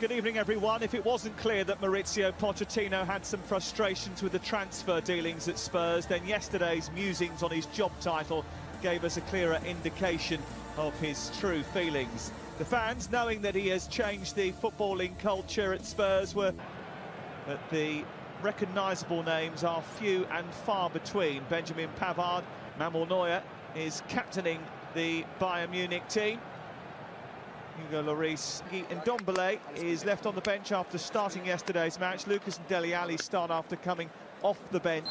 Good evening, everyone. If it wasn't clear that Maurizio Pochettino had some frustrations with the transfer dealings at Spurs, then yesterday's musings on his job title gave us a clearer indication of his true feelings. The fans, knowing that he has changed the footballing culture at Spurs, were that the recognisable names are few and far between. Benjamin Pavard, Manuel Neuer is captaining the Bayern Munich team. Hugo Lloris and Ndombele is left on the bench after starting yesterday's match. Lucas and Dele Alli start after coming off the bench.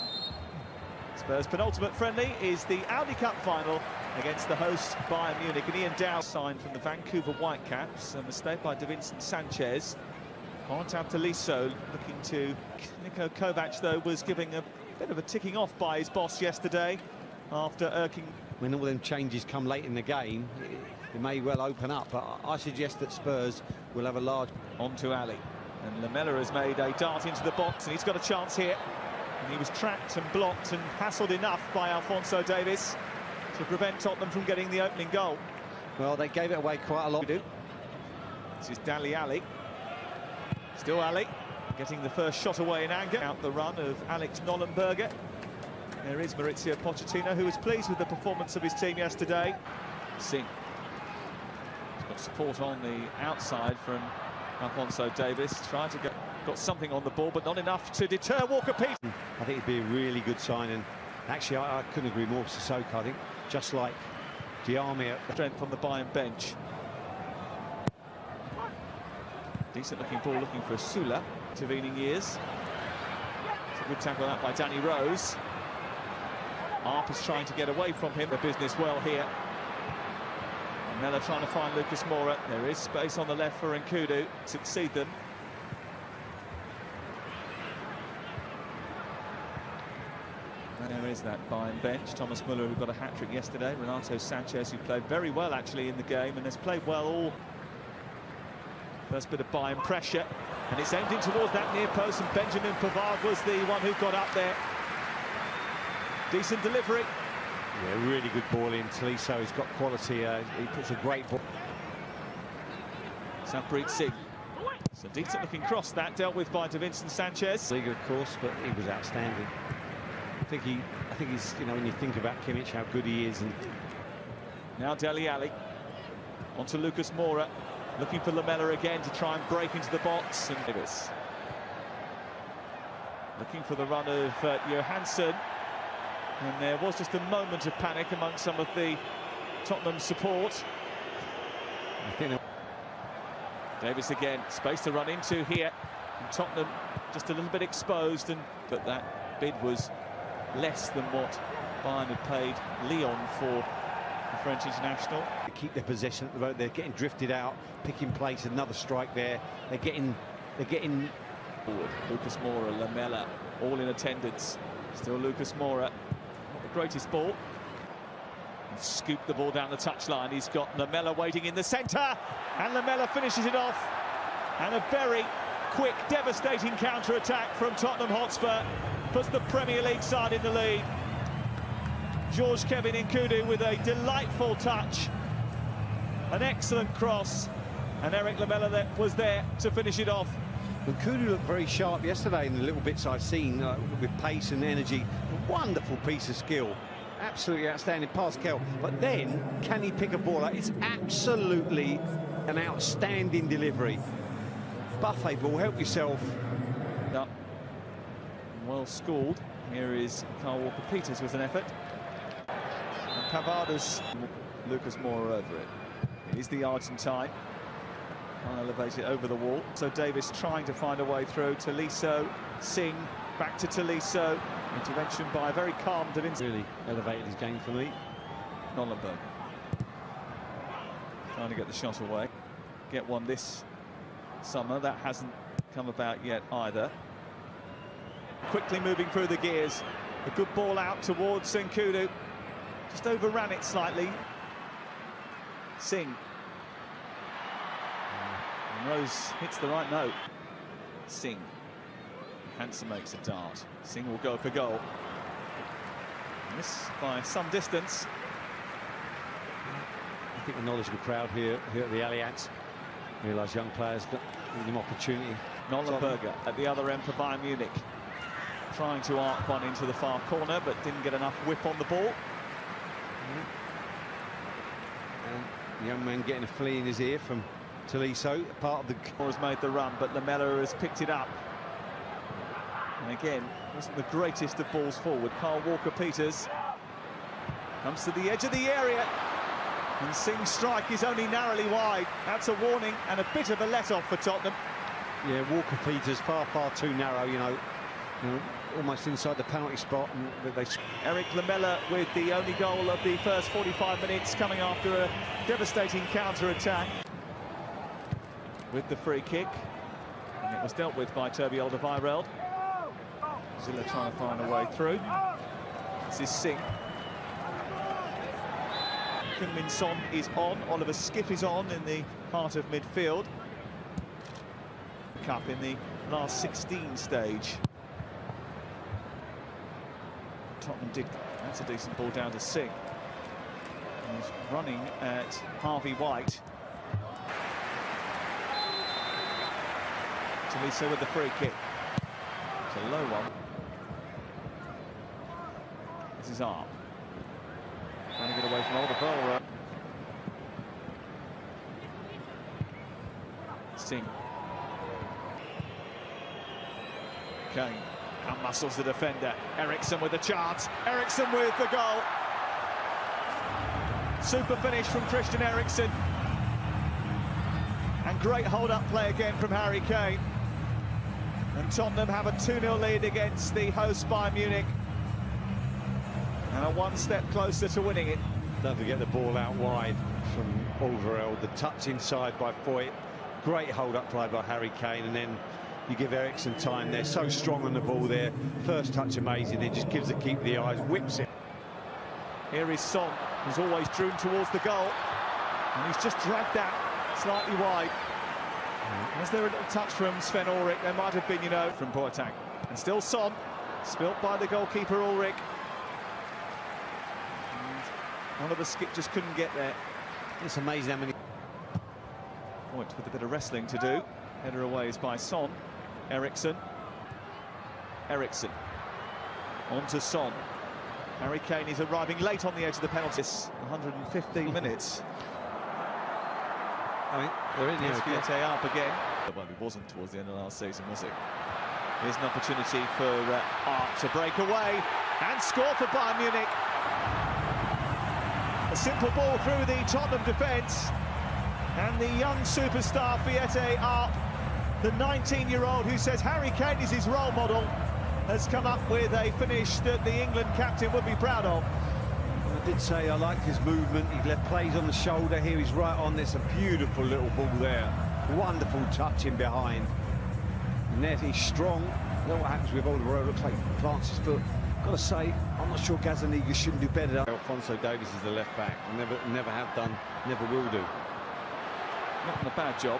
Spurs' penultimate friendly is the Audi Cup final against the host Bayern Munich. And Ian Dow signed from the Vancouver Whitecaps. A mistake by Davinson Sanchez. Corentin Tolisso looking to Niko Kovac, though, was giving a bit of a ticking off by his boss yesterday after irking. When all them changes come late in the game, it may well open up, but I suggest that Spurs will have a large... On to Ali, and Lamela has made a dart into the box, and he's got a chance here. And he was tracked and blocked and hassled enough by Alphonso Davies to prevent Tottenham from getting the opening goal. Well, they gave it away quite a lot. This is Dele Alli. Still Ali, getting the first shot away in anger. Out the run of Alex Nollenberger. There is Maurizio Pochettino, who was pleased with the performance of his team yesterday. Singh. He's got support on the outside from Alphonso Davies. Tried to got something on the ball, but not enough to deter Walker-Peters. I think it'd be a really good sign, and actually I couldn't agree more with Sissoko. I think just like Diarmi at the strength on the Bayern bench. Decent looking ball, looking for Sula. Intervening years. It's a good tackle out by Danny Rose. Arp is trying to get away from him. The business well here. Mella trying to find Lucas Moura. There is space on the left for Nkudu. Succeed them. And there is that Bayern bench. Thomas Müller, who got a hat-trick yesterday. Renato Sanchez, who played very well actually in the game and has played well all. First bit of Bayern pressure, and it's aimed in towards that near post, and Benjamin Pavard was the one who got up there. Decent delivery. Yeah, really good ball in. Tolisso has got quality. He puts a great ball. Savpreet Singh. It's a decent looking cross that dealt with by Davinson Sanchez. League, of course, but he was outstanding. I think he's, you know, when you think about Kimmich, how good he is. And now Dele Alli. Onto Lucas Moura. Looking for Lamela again to try and break into the box. And Davis. Looking for the run of Johansson. And there was just a moment of panic among some of the Tottenham support. Davis again, space to run into here. And Tottenham just a little bit exposed, but that bid was less than what Bayern had paid Lyon for the French international. They keep their possession at the moment. They're getting drifted out, picking place, another strike there. They're getting forward. Lucas Moura, Lamela, all in attendance. Still Lucas Moura. The greatest ball. He's scooped the ball down the touchline. He's got Lamela waiting in the centre, and Lamela finishes it off. And a very quick, devastating counter-attack from Tottenham Hotspur puts the Premier League side in the lead. George Kevin Nkudu with a delightful touch, an excellent cross, and Eric Lamela that was there to finish it off. Nkudu looked very sharp yesterday in the little bits I've seen, with pace and energy. A wonderful piece of skill. Absolutely outstanding Pascal. But then, can he pick a ball out? It's absolutely an outstanding delivery. Buffet ball, help yourself. Up. Well scored. Here is Kyle Walker-Peters with an effort. And Pavard, Lucas Moura over it. He's the Argentine. Can't elevate it over the wall. So Davis trying to find a way through. Tolisso, Singh, back to Tolisso. Intervention by a very calm Davinson. Really elevated his game for me. Nollenberg. Trying to get the shot away. Get one this summer. That hasn't come about yet either. Quickly moving through the gears. A good ball out towards Nkudu. Just overran it slightly. Singh. And Rose hits the right note. Singh. Hansen makes a dart. Singh will go for goal. And this by some distance. I think a knowledgeable crowd here at the Allianz. Realise young players got him opportunity. Nollenberger at the other end for Bayern Munich. Trying to arc one into the far corner, but didn't get enough whip on the ball. And the young man getting a flea in his ear from Tolisso. Part of the has made the run, but Lamela has picked it up. And again, wasn't the greatest of balls forward. Carl Walker-Peters comes to the edge of the area, and Singh's strike is only narrowly wide. That's a warning and a bit of a let-off for Tottenham. Yeah, Walker-Peters far too narrow, you know, almost inside the penalty spot. And they... Eric Lamela with the only goal of the first 45 minutes, coming after a devastating counter-attack. With the free kick, and it was dealt with by Toby Alderweireld. Zilla trying to find a way through. This is Singh. Heung-min Son is on, Oliver Skipp is on in the heart of midfield. Cup in the last 16 stage. Tottenham did, that's a decent ball down to Singh. He's running at Harvey White. Tolisso with the free kick. It's a low one. This is Arp. Trying to get away from Alderweireld. Singh. Kane outmuscles the defender. Eriksson with the chance. Eriksson with the goal. Super finish from Christian Eriksen. And great hold-up play again from Harry Kane. And Tottenham have a 2-0 lead against the host Bayern Munich. And are one step closer to winning it. Don't forget the ball out wide from Alderweireld. The touch inside by Foyt. Great hold-up play by Harry Kane, and then you give Eriksson time. They're so strong on the ball there. First touch amazing. It just gives the keeper the eyes, whips it. Here is Son, who's always drew towards the goal, and he's just dragged that slightly wide. Was there a little touch from Sven Ulrich? There might have been, you know, from Boateng. And still Son, spilt by the goalkeeper Ulrich. And Oliver Skipp just couldn't get there. It's amazing how many... Point with a bit of wrestling to do. Header away is by Son. Eriksson. Eriksson. On to Son. Harry Kane is arriving late on the edge of the penalty. 115 minutes. I mean, they're in here again. Fiete up again. Well, it wasn't towards the end of last season, was it? Here's an opportunity for Arp to break away and score for Bayern Munich. A simple ball through the Tottenham defence. And the young superstar Fiete Arp, the 19-year-old who says Harry Kane is his role model, has come up with a finish that the England captain would be proud of. I did say I liked his movement. He left plays on the shoulder. Here he's right on. There's a beautiful little ball there. Wonderful touch in behind. And there he's strong. You know what happens with Alderweireld? Looks like he plants his foot. Got to say, I'm not sure Gazzaniga shouldn't do better. Alphonso Davies is the left back. Never have done, never will do. Not a bad job.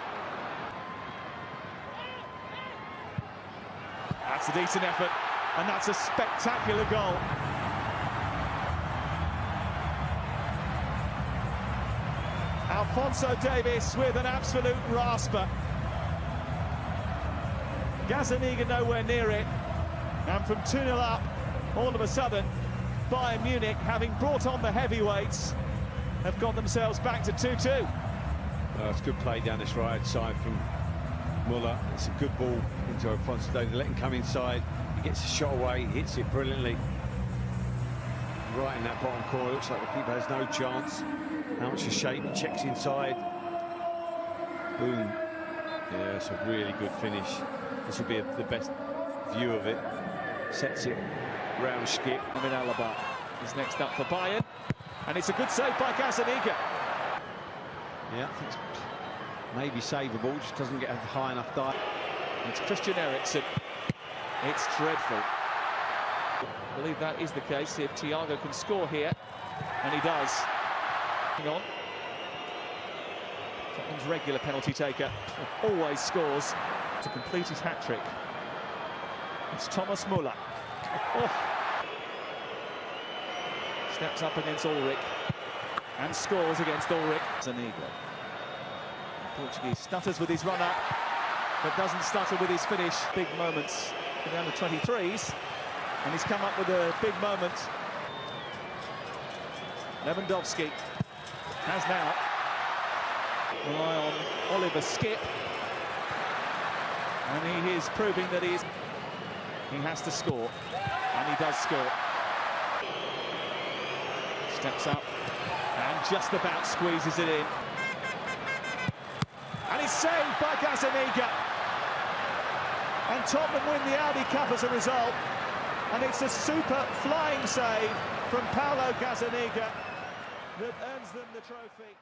That's a decent effort, and that's a spectacular goal. Alphonso Davies with an absolute rasper. Gazzaniga nowhere near it, and from 2-0 up, all of a sudden, Bayern Munich, having brought on the heavyweights, have got themselves back to 2-2. It's good play down this right side from Muller. It's a good ball into Alphonso Davies. Let him come inside. He gets a shot away. He hits it brilliantly. Right in that bottom corner. Looks like the keeper has no chance. How much a shape. He checks inside. Boom. Yeah, it's a really good finish. This will be the best view of it. Sets it round Skipp. Amin Alaba is next up for Bayern. And it's a good save by Gazzaniga. Yeah, I think it's maybe savable, just doesn't get a high enough dive. It's Christian Eriksen. It's dreadful. I believe that is the case if Thiago can score here, and he does. Hang on. Tottenham's regular penalty taker always scores to complete his hat-trick. It's Thomas Muller. Oh. Steps up against Ulrich and scores against Ulrich. Zaniga Portuguese stutters with his run-up, but doesn't stutter with his finish. Big moments for the under-23s, and he's come up with a big moment. Lewandowski has now rely on Oliver Skip, and he is proving that he has to score, and he does score. Steps up and just about squeezes it in. And he's saved by Gazzaniga. And Tottenham win the Audi Cup as a result. And it's a super flying save from Paulo Gazzaniga that earns them the trophy.